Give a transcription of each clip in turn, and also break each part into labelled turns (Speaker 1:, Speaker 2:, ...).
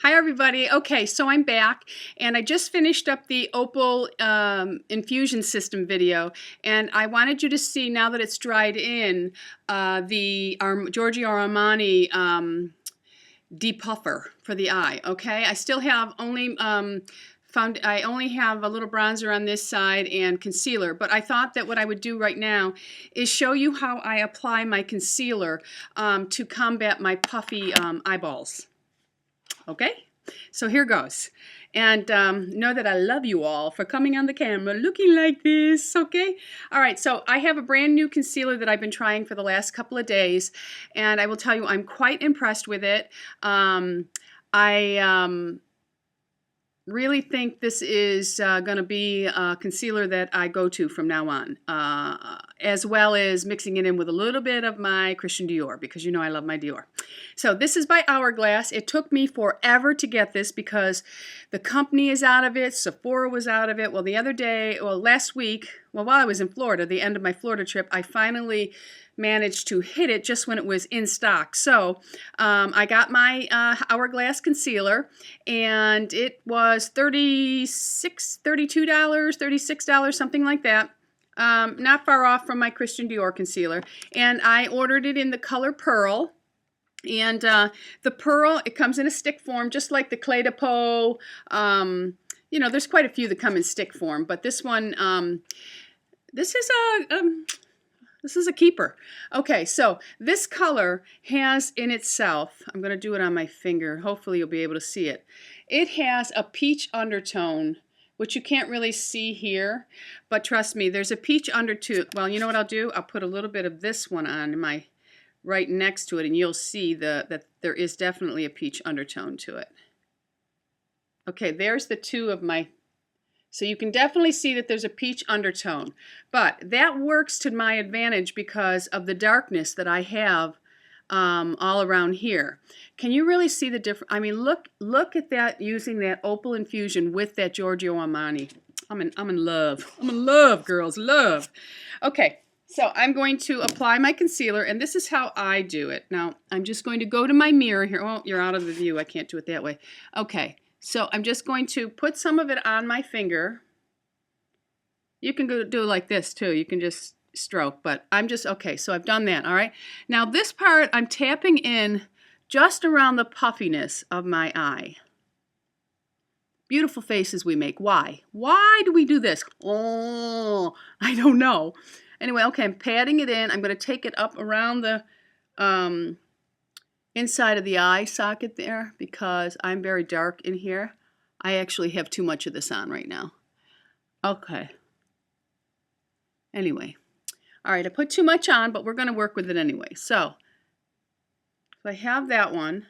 Speaker 1: Hi everybody. Okay, so I'm back and I just finished up the Opal Infusion System video, and I wanted you to see, now that it's dried in, the Giorgio Armani depuffer for the eye. Okay, I still have I only have a little bronzer on this side and concealer, but I thought that what I would do right now is show you how I apply my concealer to combat my puffy eyeballs. Okay, so here goes. And know that I love you all for coming on the camera looking like this, okay? All right, so I have a brand new concealer that I've been trying for the last couple of days, and I will tell you I'm quite impressed with it. I really think this is going to be a concealer that I go to from now on, as well as mixing it in with a little bit of my Christian Dior, because you know I love my Dior. So this is by Hourglass. It took me forever to get this because the company is out of it, Sephora was out of it. Well, last week, while I was in Florida, the end of my Florida trip, I finally managed to hit it just when it was in stock. So I got my Hourglass concealer, and it was $32, $36, something like that. Not far off from my Christian Dior concealer. And I ordered it in the color Pearl. And the Pearl, it comes in a stick form, just like the Clé de Peau. You know, there's quite a few that come in stick form, but this one, this is a keeper. Okay, so this color has in itself, I'm going to do it on my finger, hopefully you'll be able to see it. It has a peach undertone, which you can't really see here, but trust me, there's a peach undertone. Well, you know what I'll do? I'll put a little bit of this one on my right next to it, and you'll see that there is definitely a peach undertone to it. Okay, there's the two of my, so you can definitely see that there's a peach undertone, but that works to my advantage because of the darkness that I have all around here. Can you really see the difference? I mean, look at that, using that Opal Infusion with that Giorgio Armani. I'm in love. I'm in love, girls, love. Okay, so I'm going to apply my concealer, and this is how I do it. Now, I'm just going to go to my mirror here. Oh, you're out of the view. I can't do it that way. Okay. So I'm just going to put some of it on my finger. You can do it like this too. You can just stroke, but I'm just, okay, so I've done that, all right? Now this part, I'm tapping in just around the puffiness of my eye. Beautiful faces we make. Why? Why do we do this? Oh, I don't know. Anyway, okay, I'm patting it in. I'm going to take it up around the inside of the eye socket there, because I'm very dark in here. I actually have too much of this on right now. Okay. Anyway. All right, I put too much on, but we're going to work with it anyway. So I have that one.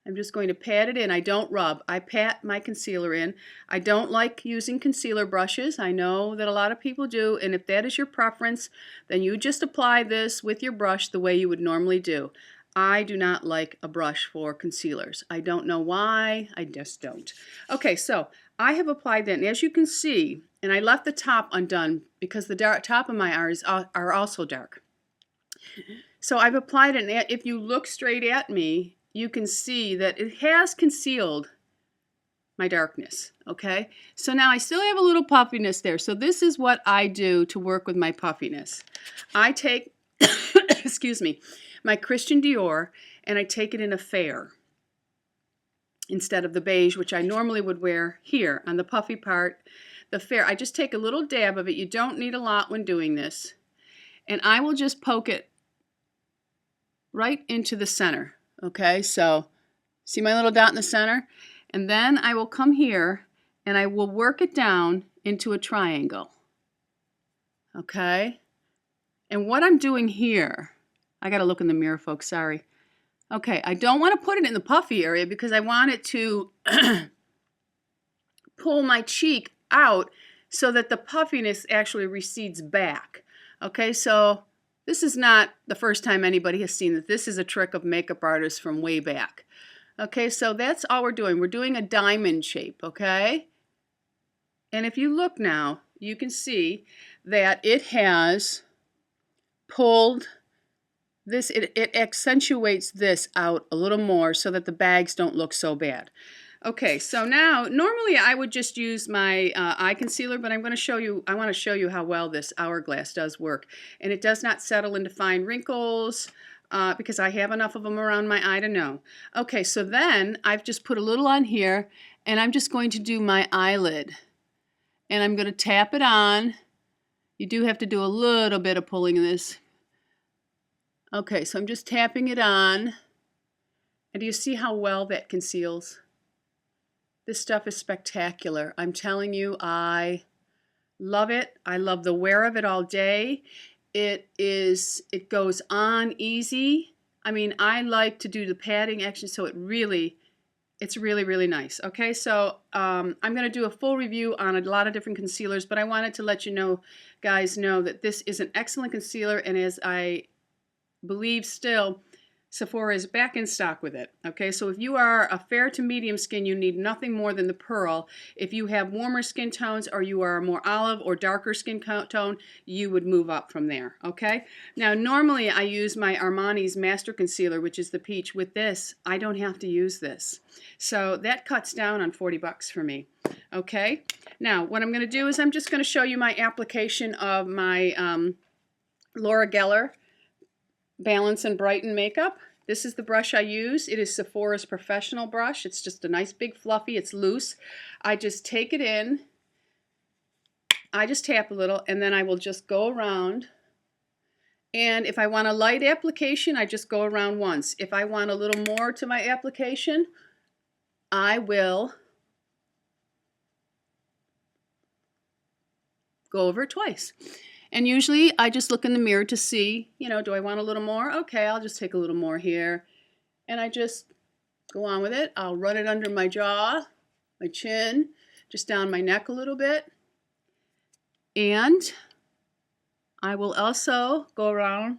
Speaker 1: I'm just going to pat it in. I don't rub. I pat my concealer in. I don't like using concealer brushes. I know that a lot of people do, and if that is your preference, then you just apply this with your brush the way you would normally do. I do not like a brush for concealers. I don't know why, I just don't. Okay, so I have applied that, and as you can see, and I left the top undone because the top of my eyes are also dark. So I've applied it, and if you look straight at me, you can see that it has concealed my darkness, okay? So now I still have a little puffiness there. So this is what I do to work with my puffiness. I take, excuse me, my Christian Dior, and I take it in a fair instead of the beige, which I normally would wear here on the puffy part. The fair, I just take a little dab of it. You don't need a lot when doing this. And I will just poke it right into the center. Okay, so see my little dot in the center? And then I will come here and I will work it down into a triangle. Okay? And what I'm doing here, I got to look in the mirror, folks, sorry. Okay, I don't want to put it in the puffy area because I want it to pull my cheek out so that the puffiness actually recedes back. Okay, so this is not the first time anybody has seen that. This is a trick of makeup artists from way back. Okay, so that's all we're doing. We're doing a diamond shape, okay? And if you look now, you can see that it has pulled it accentuates this out a little more so that the bags don't look so bad. Okay, so now normally I would just use my eye concealer, but I'm going to show you, I want to show you how well this Hourglass does work. And it does not settle into fine wrinkles because I have enough of them around my eye to know. Okay, so then I've just put a little on here and I'm just going to do my eyelid. And I'm going to tap it on. You do have to do a little bit of pulling in this. Okay, so I'm just tapping it on. And do you see how well that conceals? This stuff is spectacular. I'm telling you, I love it. I love the wear of it all day. It goes on easy. I mean, I like to do the patting action, so it's really, really nice. Okay, so I'm going to do a full review on a lot of different concealers, but I wanted to let you know, guys, know that this is an excellent concealer, and as I believe still, Sephora is back in stock with it. Okay, so if you are a fair to medium skin, you need nothing more than the Pearl. If you have warmer skin tones or you are more olive or darker skin tone, you would move up from there. Okay, now normally I use my Armani's Master Concealer, which is the peach. With this, I don't have to use this. So that cuts down on 40 bucks for me. Okay, now what I'm going to do is I'm just going to show you my application of my Laura Geller Balance and Brighten makeup. This is the brush I use. It is Sephora's professional brush. It's just a nice big fluffy. It's loose. I just take it in. I just tap a little and then I will just go around. And if I want a light application, I just go around once. If I want a little more to my application, I will go over it twice. And usually I just look in the mirror to see, you know, do I want a little more? Okay, I'll just take a little more here. And I just go on with it. I'll run it under my jaw, my chin, just down my neck a little bit. And I will also go around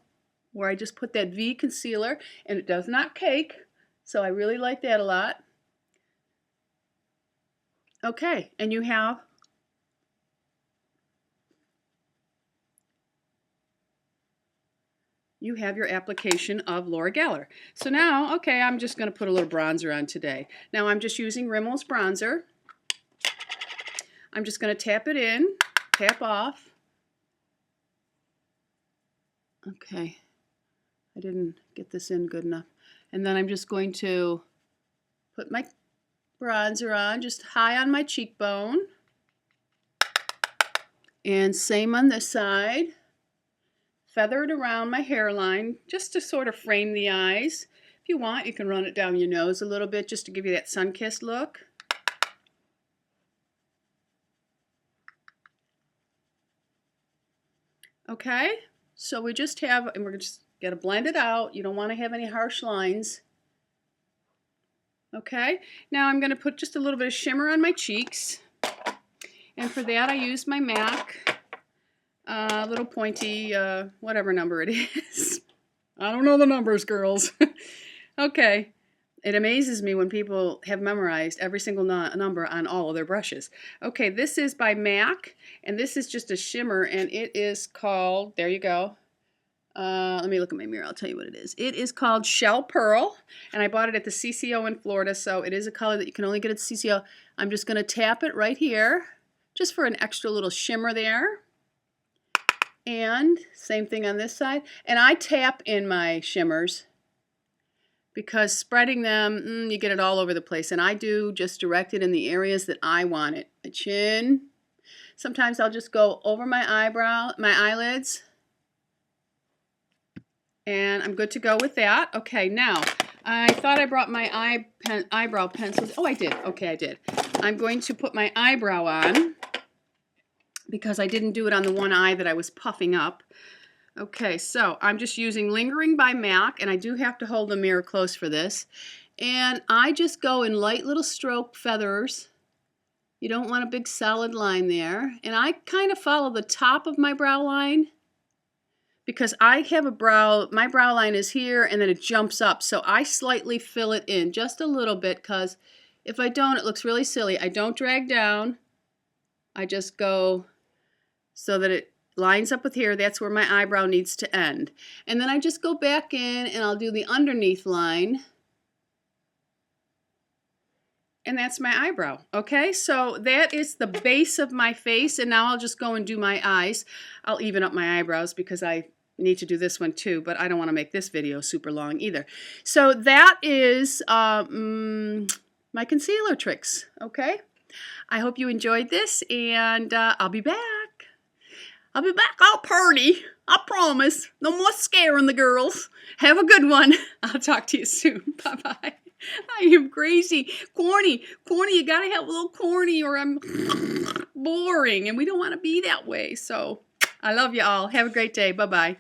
Speaker 1: where I just put that V concealer, and it does not cake, so I really like that a lot. Okay, and you have your application of Laura Geller. So now, okay, I'm just going to put a little bronzer on today. Now I'm just using Rimmel's bronzer. I'm just going to tap it in, tap off. Okay, I didn't get this in good enough. And then I'm just going to put my bronzer on, just high on my cheekbone. And same on this side. Feather it around my hairline just to sort of frame the eyes. If you want, you can run it down your nose a little bit just to give you that sun-kissed look. Okay, so we just have, and we're just going to blend it out. You don't want to have any harsh lines. Okay, now I'm going to put just a little bit of shimmer on my cheeks. And for that I use my MAC. Little pointy, whatever number it is. I don't know the numbers, girls. Okay. It amazes me when people have memorized every single number on all of their brushes. Okay, this is by MAC, and this is just a shimmer, and it is called, there you go. Let me look at my mirror, I'll tell you what it is. It is called Shell Pearl, and I bought it at the CCO in Florida, so it is a color that you can only get at the CCO. I'm just going to tap it right here, just for an extra little shimmer there. And same thing on this side. And I tap in my shimmers because spreading them, you get it all over the place. And I do just direct it in the areas that I want it. My chin. Sometimes I'll just go over my eyelids. And I'm good to go with that. Okay, now, I thought I brought my eyebrow pencils. Oh, I did. Okay, I did. I'm going to put my eyebrow on, because I didn't do it on the one eye that I was puffing up. Okay, so I'm just using Lingering by MAC, and I do have to hold the mirror close for this. And I just go in light little stroke feathers. You don't want a big solid line there. And I kind of follow the top of my brow line, because I have a brow, my brow line is here, and then it jumps up. So I slightly fill it in just a little bit, because if I don't, it looks really silly. I don't drag down. I just go so that it lines up with here. That's where my eyebrow needs to end. And then I just go back in and I'll do the underneath line. And that's my eyebrow. Okay, so that is the base of my face. And now I'll just go and do my eyes. I'll even up my eyebrows because I need to do this one too, but I don't want to make this video super long either. So that is my concealer tricks. Okay, I hope you enjoyed this, and I'll be back. I'll be back all pretty. I promise. No more scaring the girls. Have a good one. I'll talk to you soon. Bye-bye. I am crazy. Corny. Corny. You gotta have a little corny or I'm boring. And we don't want to be that way. So I love you all. Have a great day. Bye-bye.